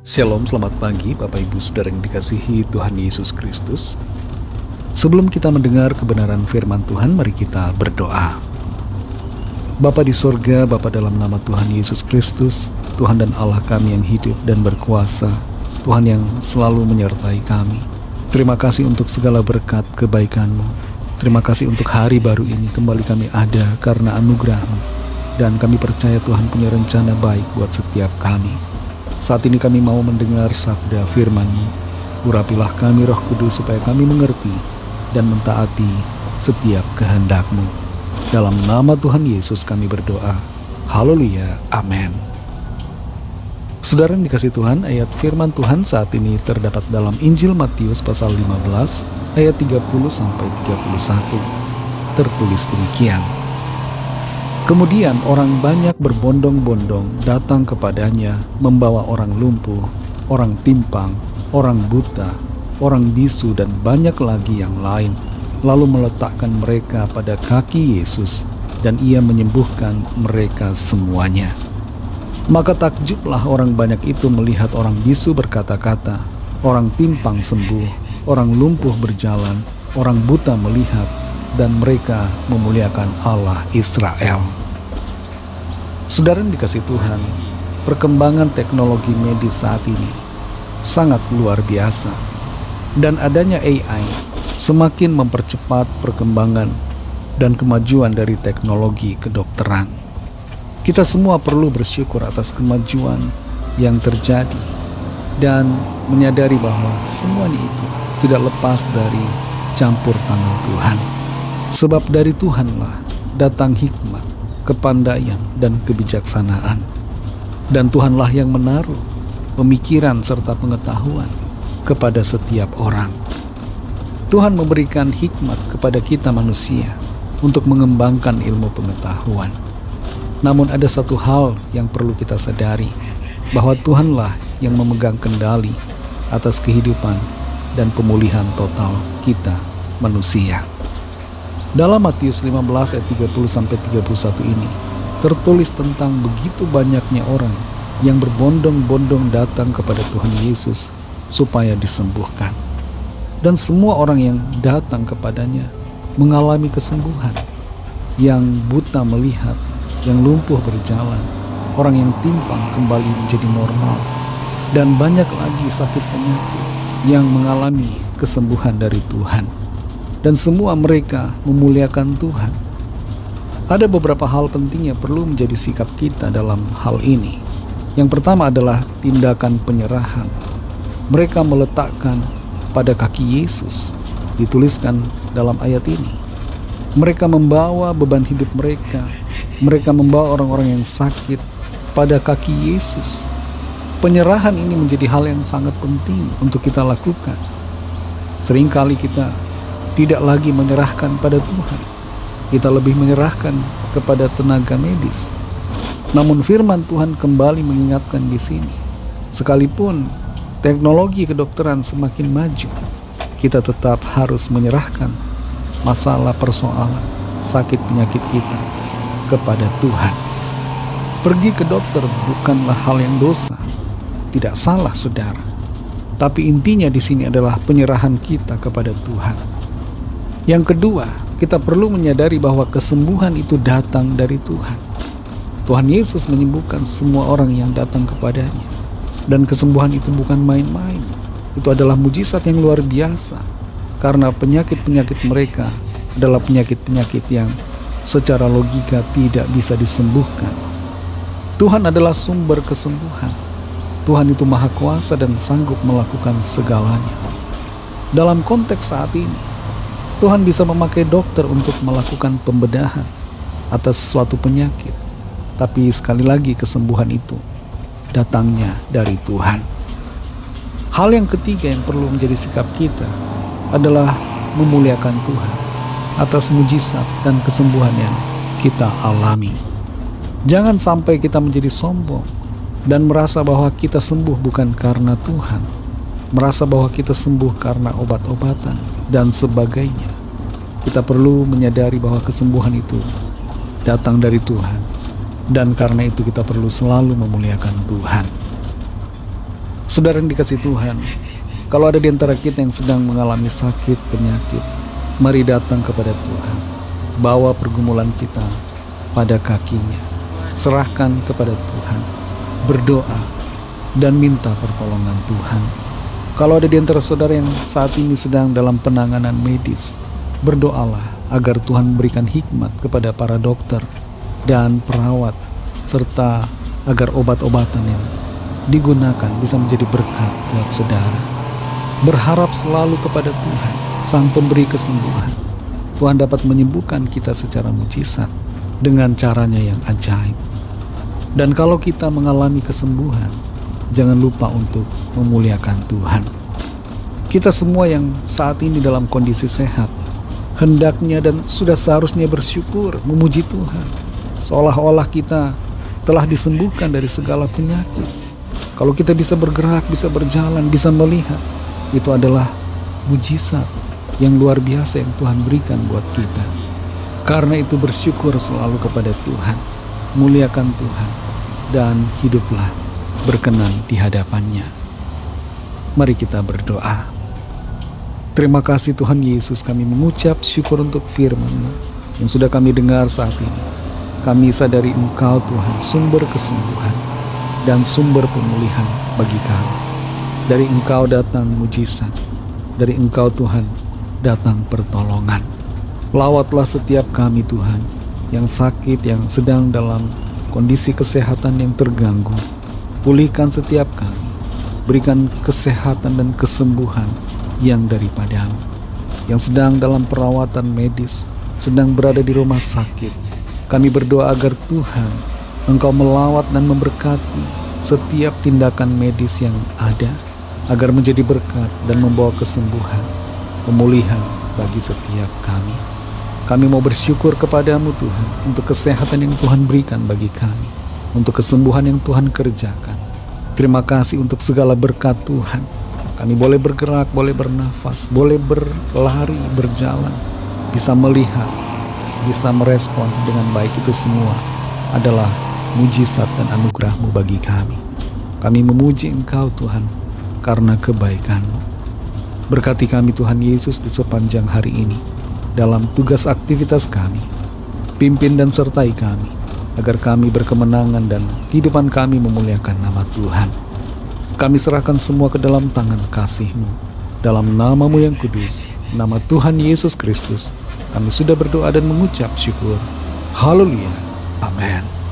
Shalom, selamat pagi Bapak Ibu Saudara yang dikasihi Tuhan Yesus Kristus. Sebelum kita mendengar kebenaran firman Tuhan, mari kita berdoa. Bapa di sorga, Bapa dalam nama Tuhan Yesus Kristus, Tuhan dan Allah kami yang hidup dan berkuasa, Tuhan yang selalu menyertai kami. Terima kasih untuk segala berkat kebaikan-Mu. Terima kasih untuk hari baru ini kembali kami ada karena anugerah-Mu. Dan kami percaya Tuhan punya rencana baik buat setiap kami. Saat ini kami mau mendengar sabda firman-Mu. Urapilah kami Roh Kudus supaya kami mengerti dan mentaati setiap kehendak-Mu. Dalam nama Tuhan Yesus kami berdoa. Haleluya. Amin. Saudara yang dikasihi Tuhan, ayat firman Tuhan saat ini terdapat dalam Injil Matius pasal 15 ayat 30-31. Tertulis demikian. Kemudian orang banyak berbondong-bondong datang kepadanya membawa orang lumpuh, orang timpang, orang buta, orang bisu dan banyak lagi yang lain, lalu meletakkan mereka pada kaki Yesus dan ia menyembuhkan mereka semuanya. Maka takjublah orang banyak itu melihat orang bisu berkata-kata, orang timpang sembuh, orang lumpuh berjalan, orang buta melihat, dan mereka memuliakan Allah Israel. Saudara yang dikasihi Tuhan, perkembangan teknologi medis saat ini sangat luar biasa, dan adanya AI semakin mempercepat perkembangan dan kemajuan dari teknologi kedokteran. Kita semua perlu bersyukur atas kemajuan yang terjadi dan menyadari bahwa semuanya itu tidak lepas dari campur tangan Tuhan. Sebab dari Tuhanlah datang hikmat, kepandaian, dan kebijaksanaan. Dan Tuhanlah yang menaruh pemikiran serta pengetahuan kepada setiap orang. Tuhan memberikan hikmat kepada kita manusia untuk mengembangkan ilmu pengetahuan. Namun ada satu hal yang perlu kita sadari, bahwa Tuhanlah yang memegang kendali atas kehidupan dan pemulihan total kita manusia. Dalam Matius 15 ayat 30-31 ini tertulis tentang begitu banyaknya orang yang berbondong-bondong datang kepada Tuhan Yesus supaya disembuhkan. Dan semua orang yang datang kepadanya mengalami kesembuhan. Yang buta melihat, yang lumpuh berjalan, orang yang timpang kembali menjadi normal, dan banyak lagi sakit penyakit yang mengalami kesembuhan dari Tuhan. Dan semua mereka memuliakan Tuhan. Ada beberapa hal penting yang perlu menjadi sikap kita dalam hal ini. Yang pertama adalah tindakan penyerahan. Mereka meletakkan pada kaki Yesus, dituliskan dalam ayat ini. Mereka membawa beban hidup mereka. Mereka membawa orang-orang yang sakit pada kaki Yesus. Penyerahan ini menjadi hal yang sangat penting untuk kita lakukan. Seringkali kita tidak lagi menyerahkan pada Tuhan. Kita lebih menyerahkan kepada tenaga medis. Namun firman Tuhan kembali mengingatkan di sini, sekalipun teknologi kedokteran semakin maju, kita tetap harus menyerahkan masalah persoalan sakit penyakit kita kepada Tuhan. Pergi ke dokter bukanlah hal yang dosa, tidak salah saudara. Tapi intinya di sini adalah penyerahan kita kepada Tuhan. Yang kedua, kita perlu menyadari bahwa kesembuhan itu datang dari Tuhan. Tuhan Yesus menyembuhkan semua orang yang datang kepadanya. Dan kesembuhan itu bukan main-main. Itu adalah mujizat yang luar biasa. Karena penyakit-penyakit mereka adalah penyakit-penyakit yang secara logika tidak bisa disembuhkan. Tuhan adalah sumber kesembuhan. Tuhan itu maha kuasa dan sanggup melakukan segalanya. Dalam konteks saat ini, Tuhan bisa memakai dokter untuk melakukan pembedahan atas suatu penyakit. Tapi sekali lagi kesembuhan itu datangnya dari Tuhan. Hal yang ketiga yang perlu menjadi sikap kita adalah memuliakan Tuhan atas mujizat dan kesembuhan yang kita alami. Jangan sampai kita menjadi sombong dan merasa bahwa kita sembuh bukan karena Tuhan, merasa bahwa kita sembuh karena obat-obatan dan sebagainya. Kita perlu menyadari bahwa kesembuhan itu datang dari Tuhan, dan karena itu kita perlu selalu memuliakan Tuhan. Saudara yang dikasihi Tuhan, kalau ada di antara kita yang sedang mengalami sakit, penyakit, mari datang kepada Tuhan. Bawa pergumulan kita pada kakinya. Serahkan kepada Tuhan. Berdoa dan minta pertolongan Tuhan. Kalau ada di antara saudara yang saat ini sedang dalam penanganan medis, berdoalah agar Tuhan memberikan hikmat kepada para dokter dan perawat, serta agar obat-obatan yang digunakan bisa menjadi berkat buat saudara. Berharap selalu kepada Tuhan, Sang Pemberi kesembuhan. Tuhan dapat menyembuhkan kita secara mujizat dengan caranya yang ajaib. Dan kalau kita mengalami kesembuhan, jangan lupa untuk memuliakan Tuhan. Kita semua yang saat ini dalam kondisi sehat, hendaknya dan sudah seharusnya bersyukur, memuji Tuhan. Seolah-olah kita telah disembuhkan dari segala penyakit. Kalau kita bisa bergerak, bisa berjalan, bisa melihat, itu adalah mujizat yang luar biasa yang Tuhan berikan buat kita. Karena itu bersyukur selalu kepada Tuhan, muliakan Tuhan, dan hiduplah berkenan di hadapannya. Mari kita berdoa. Terima kasih Tuhan Yesus, kami mengucap syukur untuk firman-Mu yang sudah kami dengar saat ini. Kami sadari Engkau Tuhan, sumber kesembuhan dan sumber pemulihan bagi kami. Dari Engkau datang mujizat, dari Engkau Tuhan datang pertolongan. Lawatlah setiap kami Tuhan yang sakit, yang sedang dalam kondisi kesehatan yang terganggu. Pulihkan setiap kami, berikan kesehatan dan kesembuhan yang daripada-Mu. Yang sedang dalam perawatan medis, sedang berada di rumah sakit, kami berdoa agar Tuhan Engkau melawat dan memberkati setiap tindakan medis yang ada, agar menjadi berkat dan membawa kesembuhan, pemulihan bagi setiap kami. Kami mau bersyukur kepada-Mu Tuhan untuk kesehatan yang Tuhan berikan bagi kami, untuk kesembuhan yang Tuhan kerjakan. Terima kasih untuk segala berkat Tuhan. Kami boleh bergerak, boleh bernafas, boleh berlari, berjalan, bisa melihat, bisa merespon dengan baik. Itu semua adalah mujizat dan anugerah-Mu bagi kami. Kami memuji Engkau Tuhan karena kebaikan-Mu. Berkati kami Tuhan Yesus di sepanjang hari ini dalam tugas aktivitas kami. Pimpin dan sertai kami agar kami berkemenangan dan kehidupan kami memuliakan nama Tuhan. Kami serahkan semua ke dalam tangan kasih-Mu. Dalam nama-Mu yang kudus, nama Tuhan Yesus Kristus, kami sudah berdoa dan mengucap syukur. Haleluya. Amin.